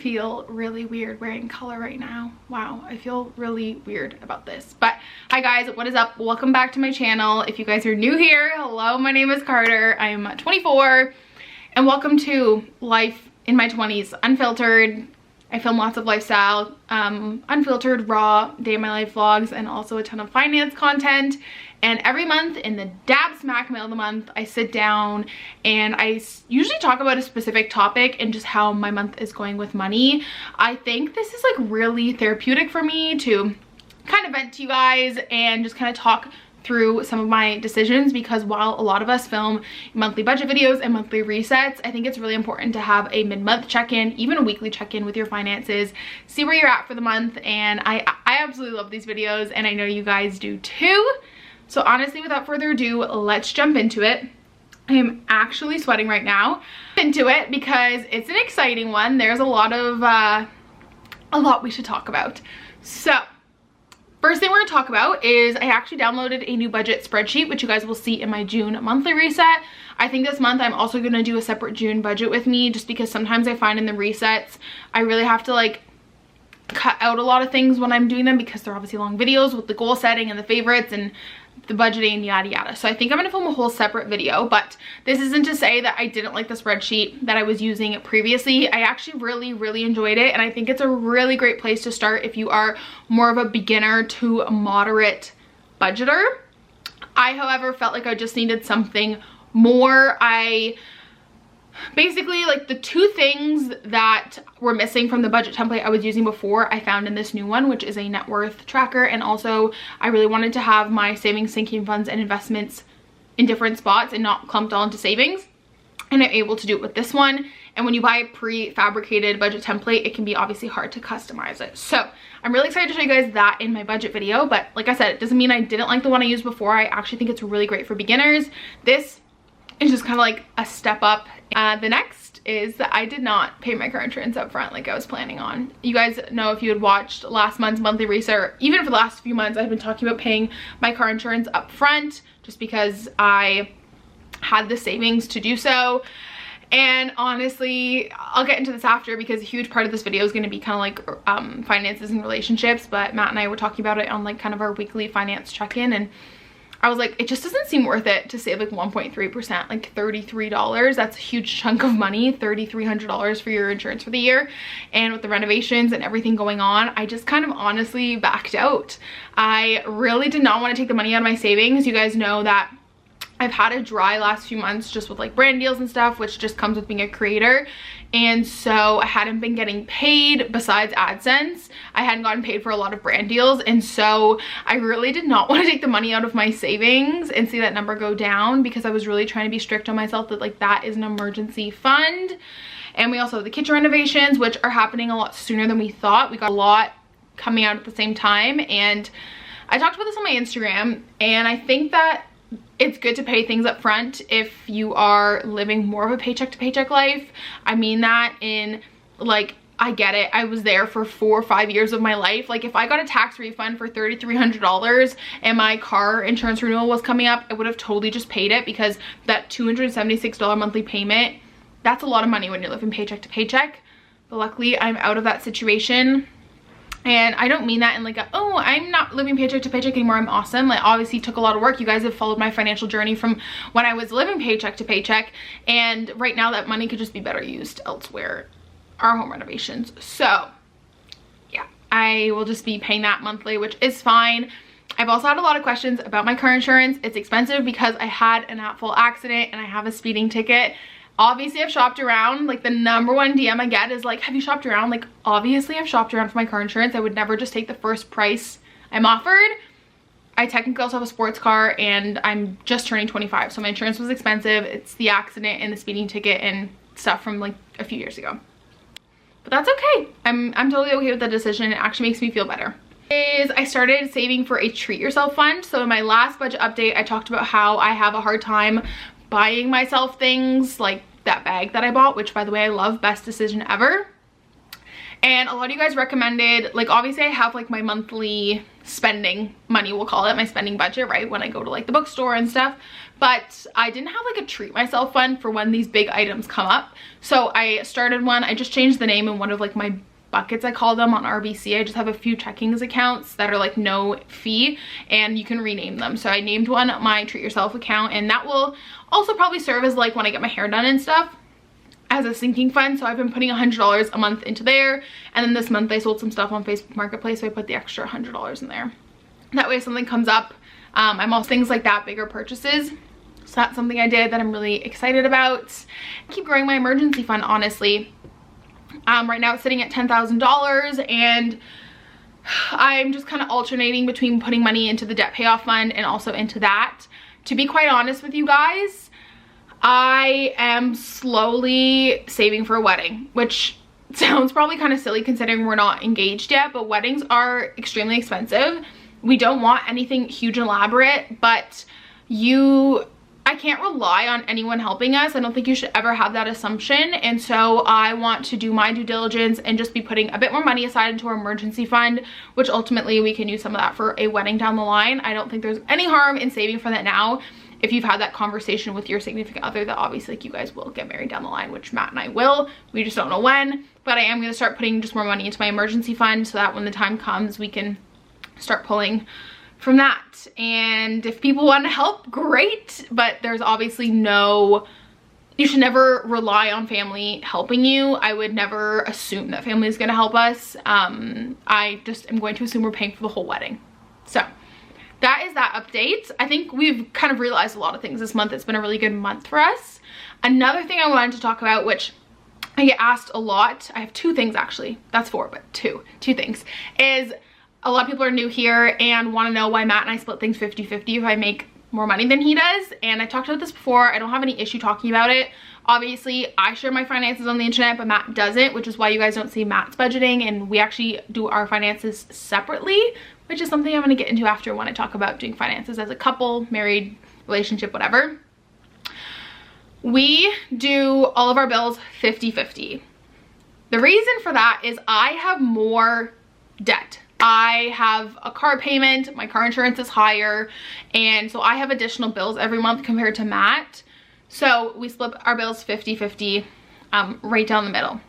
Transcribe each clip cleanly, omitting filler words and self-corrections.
feel really weird wearing color right now. Wow, I feel really weird about this. But hi guys, what is up? Welcome back to my channel. If you guys are new here, hello, my name is Carter. I am 24 and welcome to life in my 20s, unfiltered. I film lots of lifestyle, unfiltered, raw, day in my life vlogs, and also a ton of finance content. And every month in the dab smack middle of the month, I sit down and I usually talk about a specific topic and just how my month is going with money. I think this is like really therapeutic for me to kind of vent to you guys and just kind of talk through some of my decisions, because while a lot of us film monthly budget videos and monthly resets, I think it's really important to have a mid-month check-in, even a weekly check-in with your finances, see where you're at for the month. And I absolutely love these videos, and I know you guys do too. So honestly, without further ado, let's jump into it. I am actually sweating right now into it because it's an exciting one. There's a lot we should talk about. So first thing we're going to talk about is I actually downloaded a new budget spreadsheet, which you guys will see in my June monthly reset. I think this month I'm also going to do a separate June budget with me, just because sometimes I find in the resets I really have to like cut out a lot of things when I'm doing them, because they're obviously long videos with the goal setting and the favorites and the budgeting, yada yada. So I think I'm gonna film a whole separate video, but this isn't to say that I didn't like the spreadsheet that I was using previously. I actually really enjoyed it, and I think it's a really great place to start if you are more of a beginner to a moderate budgeter. I, however, felt like I just needed something more. Basically, like, the two things that were missing from the budget template I was using before, I found in this new one, which is a net worth tracker. And also I really wanted to have my savings, sinking funds, and investments in different spots and not clumped all into savings. And I'm able to do it with this one. And when you buy a pre-fabricated budget template, it can be obviously hard to customize it. So I'm really excited to show you guys that in my budget video. But like I said, it doesn't mean I didn't like the one I used before. I actually think it's really great for beginners. This is just kind of like a step up. The next is that I did not pay my car insurance up front like I was planning on. You guys know, if you had watched last month's monthly reset, or even for the last few months, I've been talking about paying my car insurance up front just because I had the savings to do so. And honestly, I'll get into this after, because a huge part of this video is going to be kind of like finances and relationships. But Matt and I were talking about it on like kind of our weekly finance check-in, and I was like, it just doesn't seem worth it to save like 1.3%, like $33. That's a huge chunk of money, $3,300 for your insurance for the year. And with the renovations and everything going on, I just kind of honestly backed out. I really did not want to take the money out of my savings. You guys know that I've had a dry last few months just with like brand deals and stuff, which just comes with being a creator. And so I hadn't been getting paid besides AdSense. I hadn't gotten paid for a lot of brand deals. And so I really did not want to take the money out of my savings and see that number go down, because I was really trying to be strict on myself that like that is an emergency fund. And we also have the kitchen renovations, which are happening a lot sooner than we thought. We got a lot coming out at the same time. And I talked about this on my Instagram, and I think that it's good to pay things up front if you are living more of a paycheck to paycheck life. I mean that in like, I get it. I was there for 4 or 5 years of my life. Like, if I got a tax refund for $3,300 and my car insurance renewal was coming up, I would have totally just paid it, because that $276 monthly payment, that's a lot of money when you're living paycheck to paycheck. But luckily I'm out of that situation. And I don't mean that in like a, oh, I'm not living paycheck to paycheck anymore, I'm awesome. Like, obviously it took a lot of work. You guys have followed my financial journey from when I was living paycheck to paycheck. And right now that money could just be better used elsewhere, our home renovations. So yeah, I will just be paying that monthly, which is fine. I've also had a lot of questions about my car insurance. It's expensive because I had an at-fault accident and I have a speeding ticket. Obviously I've shopped around. Like, the number one DM I get is like, have you shopped around? Like, obviously I've shopped around for my car insurance. I would never just take the first price I'm offered. I technically also have a sports car and I'm just turning 25, so my insurance was expensive. It's the accident and the speeding ticket and stuff from like a few years ago, but that's okay. I'm totally okay with that decision. It actually makes me feel better. I started saving for a treat yourself fund. So in my last budget update, I talked about how I have a hard time buying myself things, like that bag that I bought, which by the way I love, best decision ever. And a lot of you guys recommended, like, obviously I have like my monthly spending money, we'll call it, my spending budget, right, when I go to like the bookstore and stuff, but I didn't have like a treat myself fund for when these big items come up. So I started one. I just changed the name in one of like my buckets, I call them, on RBC. I just have a few checkings accounts that are like no fee, and you can rename them. So I named one my treat yourself account, and that will also probably serve as like when I get my hair done and stuff, as a sinking fund. So I've been putting $100 a month into there, and then this month I sold some stuff on Facebook Marketplace, so I put the extra $100 in there. That way if something comes up, I'm all things like that, bigger purchases. So that's something I did that I'm really excited about. I keep growing my emergency fund, honestly. Right now it's sitting at $10,000, and I'm just kind of alternating between putting money into the debt payoff fund and also into that. To be quite honest with you guys, I am slowly saving for a wedding, which sounds probably kind of silly considering we're not engaged yet, but weddings are extremely expensive. We don't want anything huge and elaborate, but I can't rely on anyone helping us. I don't think you should ever have that assumption. And so I want to do my due diligence and just be putting a bit more money aside into our emergency fund, which ultimately we can use some of that for a wedding down the line. I don't think there's any harm in saving for that now. If you've had that conversation with your significant other, that obviously like you guys will get married down the line, which Matt and I will. We just don't know when. But I am going to start putting just more money into my emergency fund so that when the time comes, we can start pulling from that. And if people want to help, great, but there's obviously you should never rely on family helping you. I would never assume that family is going to help us. I just am going to assume we're paying for the whole wedding. So that is that update. I think we've kind of realized a lot of things this month. It's been a really good month for us. Another thing I wanted to talk about, which I get asked a lot, I have two things actually, that's four, but two things, is a lot of people are new here and want to know why Matt and I split things 50-50 if I make more money than he does. And I talked about this before. I don't have any issue talking about it. Obviously, I share my finances on the internet, but Matt doesn't, which is why you guys don't see Matt's budgeting, and we actually do our finances separately, which is something I'm going to get into after when I talk about doing finances as a couple, married, relationship, whatever. We do all of our bills 50-50. The reason for that is I have more debt. I have a car payment, my car insurance is higher, and so I have additional bills every month compared to Matt. So we split our bills 50-50, right down the middle.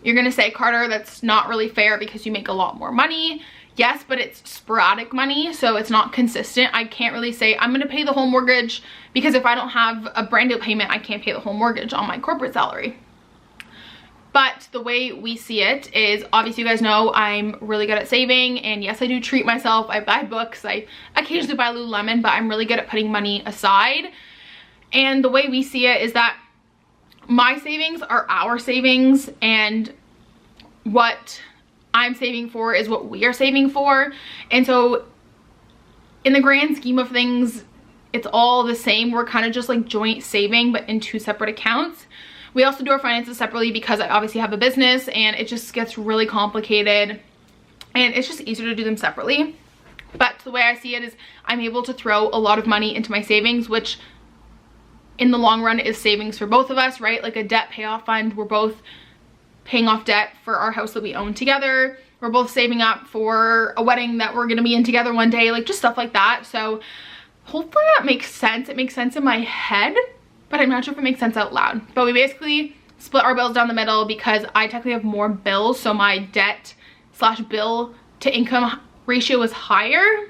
You're gonna say, Carter, that's not really fair because you make a lot more money. Yes, but it's sporadic money, so it's not consistent. I can't really say I'm gonna pay the whole mortgage, because if I don't have a brand new payment, I can't pay the whole mortgage on my corporate salary. But the way we see it is, obviously you guys know I'm really good at saving, and yes, I do treat myself. I buy books, I occasionally buy Lululemon, but I'm really good at putting money aside. And the way we see it is that my savings are our savings, and what I'm saving for is what we are saving for. And so in the grand scheme of things, it's all the same. We're kind of just like joint saving, but in two separate accounts. We also do our finances separately because I obviously have a business, and it just gets really complicated, and it's just easier to do them separately. But the way I see it is I'm able to throw a lot of money into my savings, which in the long run is savings for both of us, right? Like a debt payoff fund. We're both paying off debt for our house that we own together. We're both saving up for a wedding that we're going to be in together one day, like just stuff like that. So hopefully that makes sense. It makes sense in my head, but I'm not sure if it makes sense out loud. But we basically split our bills down the middle because I technically have more bills, so my debt / bill to income ratio is higher,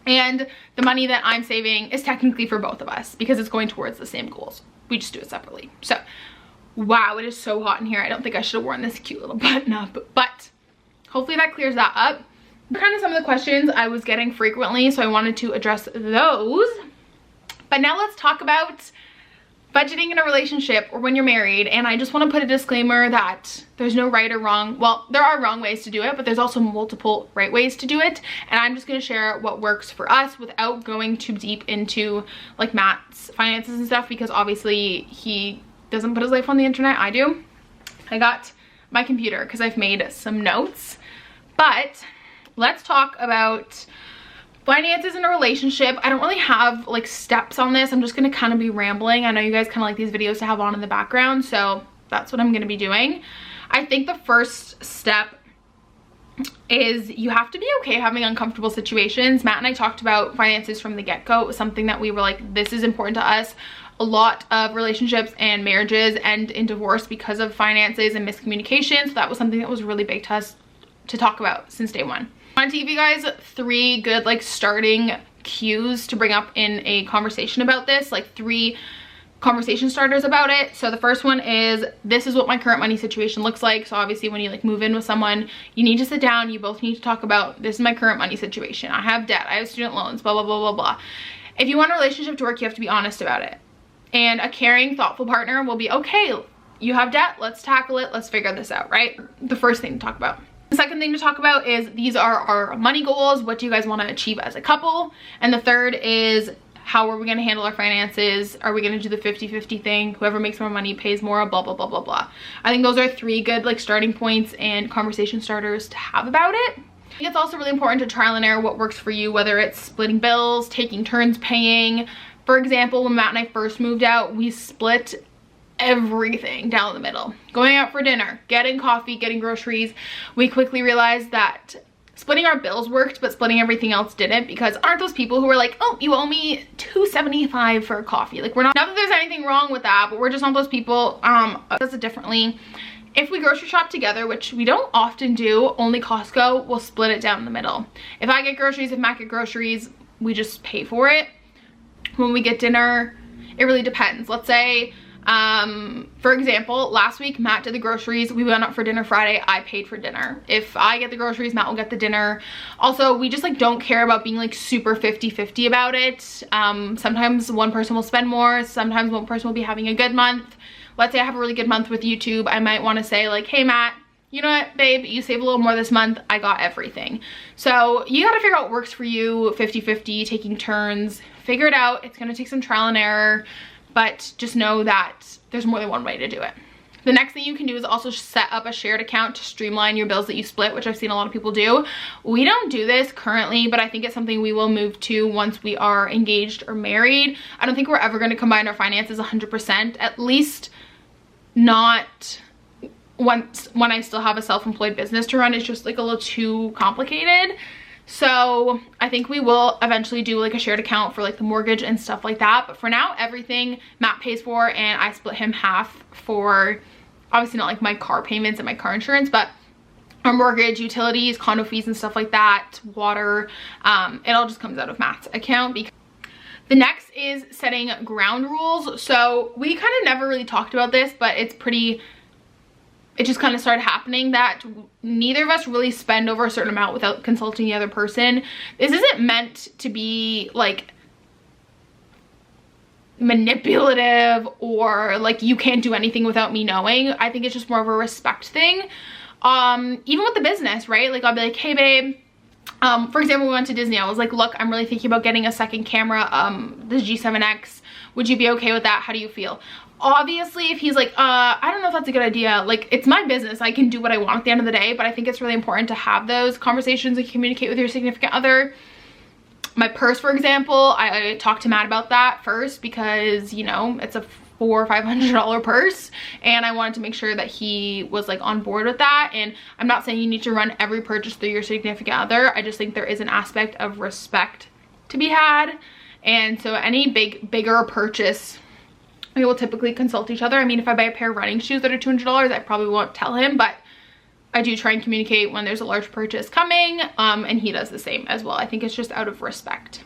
and the money that I'm saving is technically for both of us because it's going towards the same goals. We just do it separately. So wow, it is so hot in here. I don't think I should have worn this cute little button up, but hopefully that clears that up. Kind of some of the questions I was getting frequently, so I wanted to address those. But now let's talk about budgeting in a relationship or when you're married. And I just want to put a disclaimer that there's no right or wrong. Well, there are wrong ways to do it, but there's also multiple right ways to do it. And I'm just going to share what works for us without going too deep into like Matt's finances and stuff, because obviously he doesn't put his life on the internet. I do. I got my computer because I've made some notes. But let's talk about finances in a relationship. I don't really have like steps on this. I'm just gonna kind of be rambling. I know you guys kind of like these videos to have on in the background, so that's what I'm gonna be doing. I think the first step is you have to be okay having uncomfortable situations. Matt and I talked about finances from the get-go. It was something that we were like, this is important to us. A lot of relationships and marriages end in divorce because of finances and miscommunication. So that was something that was really big to us to talk about since day one. I wanted to give you guys 3 good like starting cues to bring up in a conversation about this, like 3 conversation starters about it. So the first one is, this is what my current money situation looks like. So obviously when you like move in with someone, you need to sit down, you both need to talk about, this is my current money situation. I have debt, I have student loans, blah, blah, blah, blah, blah. If you want a relationship to work, you have to be honest about it. And a caring, thoughtful partner will be, okay, you have debt, let's tackle it, let's figure this out, right? The first thing to talk about. The second thing to talk about is, these are our money goals. What do you guys want to achieve as a couple? And the third is, how are we going to handle our finances? Are we going to do the 50-50 thing? Whoever makes more money pays more, blah, blah, blah, blah, blah. I think those are 3 good like starting points and conversation starters to have about it. I think it's also really important to trial and error what works for you, whether it's splitting bills, taking turns paying. For example, when Matt and I first moved out, we split everything down the middle. Going out for dinner, getting coffee, getting groceries. We quickly realized that splitting our bills worked, but splitting everything else didn't, because aren't those people who are like, oh, you owe me $2.75 for a coffee. Like, we're not that there's anything wrong with that, but we're just not those people. Does it differently. If we grocery shop together, which we don't often do, only Costco, we'll split it down the middle. If I get groceries, if Matt get groceries, we just pay for it. When we get dinner, it really depends. Let's say, for example, last week Matt did the groceries, we went out for dinner Friday, I paid for dinner. If I get the groceries, Matt will get the dinner. Also, we just like don't care about being like super 50-50 about it. Sometimes one person will spend more, sometimes one person will be having a good month. Let's say I have a really good month with YouTube, I might want to say like, hey Matt, you know what, babe, you save a little more this month, I got everything. So you gotta figure out what works for you, 50-50, taking turns, figure it out. It's gonna take some trial and error, but just know that there's more than one way to do it. The next thing you can do is also set up a shared account to streamline your bills that you split, which I've seen a lot of people do. We don't do this currently, but I think it's something we will move to once we are engaged or married. I don't think we're ever gonna combine our finances 100%, at least not when I still have a self-employed business to run. It's just like a little too complicated. So I think we will eventually do like a shared account for like the mortgage and stuff like that. But for now, everything Matt pays for, and I split him half for, obviously not like my car payments and my car insurance, but our mortgage, utilities, condo fees and stuff like that, water, it all just comes out of Matt's account. Because the next is setting ground rules. So we kind of never really talked about this, but it just kind of started happening that neither of us really spend over a certain amount without consulting the other person. This isn't meant to be like manipulative or like you can't do anything without me knowing. I think it's just more of a respect thing. Even with the business, right? Like I'll be like, hey babe, for example, we went to Disney. I was like, look, I'm really thinking about getting a second camera, the G7X. Would you be okay with that? How do you feel? Obviously, if he's like, I don't know if that's a good idea, like, it's my business, I can do what I want at the end of the day, but I think it's really important to have those conversations and communicate with your significant other. My purse, for example, I talked to Matt about that first because, you know, it's a $400 or $500 purse, and I wanted to make sure that he was like on board with that. And I'm not saying you need to run every purchase through your significant other. I just think there is an aspect of respect to be had, and so any bigger purchase, we will typically consult each other. I mean, if I buy a pair of running shoes that are $200, I probably won't tell him, but I do try and communicate when there's a large purchase coming, and he does the same as well. I think it's just out of respect.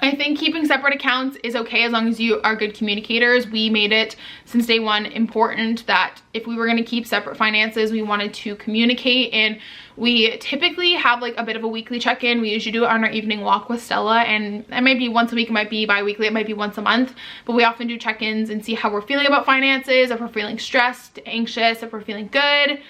I think keeping separate accounts is okay as long as you are good communicators. We made it since day one important that if we were going to keep separate finances, we wanted to communicate, and we typically have like a bit of a weekly check-in. We usually do it on our evening walk with Stella, and it might be once a week, it might be bi-weekly, it might be once a month, but we often do check-ins and see how we're feeling about finances, if we're feeling stressed, anxious, if we're feeling good.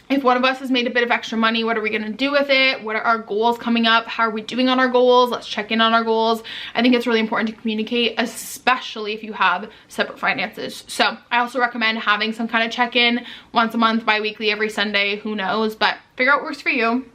If one of us has made a bit of extra money, what are we going to do with it? What are our goals coming up? How are we doing on our goals? Let's check in on our goals. I think it's really important to communicate, especially if you have separate finances. So I also recommend having some kind of check-in once a month, bi-weekly, every Sunday, who knows, but figure out what works for you.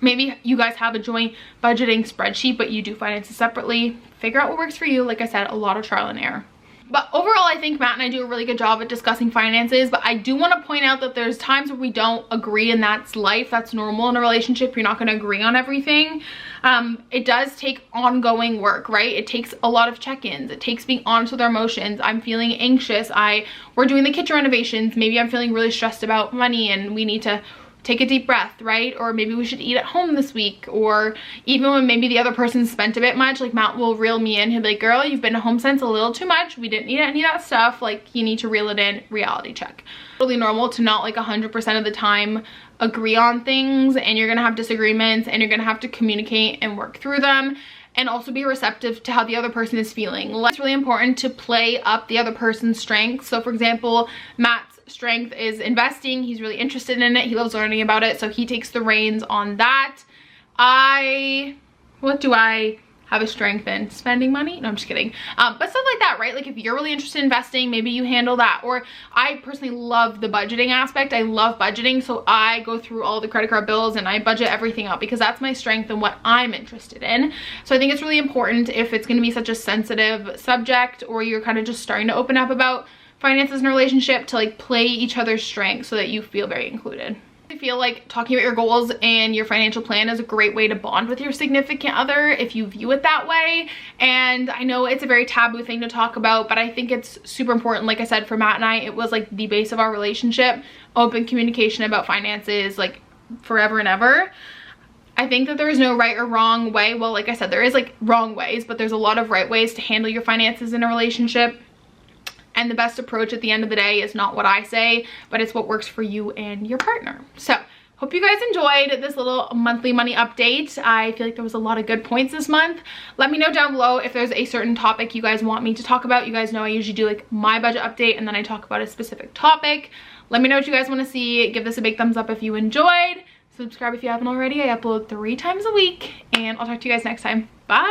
Maybe you guys have a joint budgeting spreadsheet, but you do finances separately. Figure out what works for you. Like I said, a lot of trial and error. But overall, I think Matt and I do a really good job at discussing finances, but I do want to point out that there's times where we don't agree, and that's life. That's normal in a relationship. You're not going to agree on everything. It does take ongoing work, right? It takes a lot of check-ins. It takes being honest with our emotions. I'm feeling anxious. We're doing the kitchen renovations. Maybe I'm feeling really stressed about money and we need to take a deep breath, right? Or maybe we should eat at home this week. Or even when maybe the other person spent a bit much, like Matt will reel me in. He'll be like, girl, you've been home since a little too much. We didn't need any of that stuff. Like, you need to reel it in, reality check. Totally normal to not like 100% of the time agree on things, and you're gonna have disagreements, and you're gonna have to communicate and work through them, and also be receptive to how the other person is feeling. It's really important to play up the other person's strengths. So for example, Matt's strength is investing. He's really interested in it. He loves learning about it, so he takes the reins on that. What do I have a strength in? Spending money? No, I'm just kidding. But stuff like that, right? Like if you're really interested in investing, maybe you handle that. Or I personally love the budgeting aspect. I love budgeting, so I go through all the credit card bills and I budget everything out because that's my strength and what I'm interested in. So I think it's really important, if it's going to be such a sensitive subject, or you're kind of just starting to open up about finances in a relationship, to like play each other's strengths so that you feel very included. I feel like talking about your goals and your financial plan is a great way to bond with your significant other if you view it that way. And I know it's a very taboo thing to talk about, but I think it's super important. Like I said, for Matt and I, it was like the base of our relationship, open communication about finances, like forever and ever. I think that there is no right or wrong way. Well, like I said, there is like wrong ways, but there's a lot of right ways to handle your finances in a relationship. And the best approach at the end of the day is not what I say, but it's what works for you and your partner. So hope you guys enjoyed this little monthly money update. I feel like there was a lot of good points this month. Let me know down below if there's a certain topic you guys want me to talk about. You guys know I usually do like my budget update and then I talk about a specific topic. Let me know what you guys want to see. Give this a big thumbs up if you enjoyed. Subscribe if you haven't already. I upload 3 times a week, and I'll talk to you guys next time. Bye.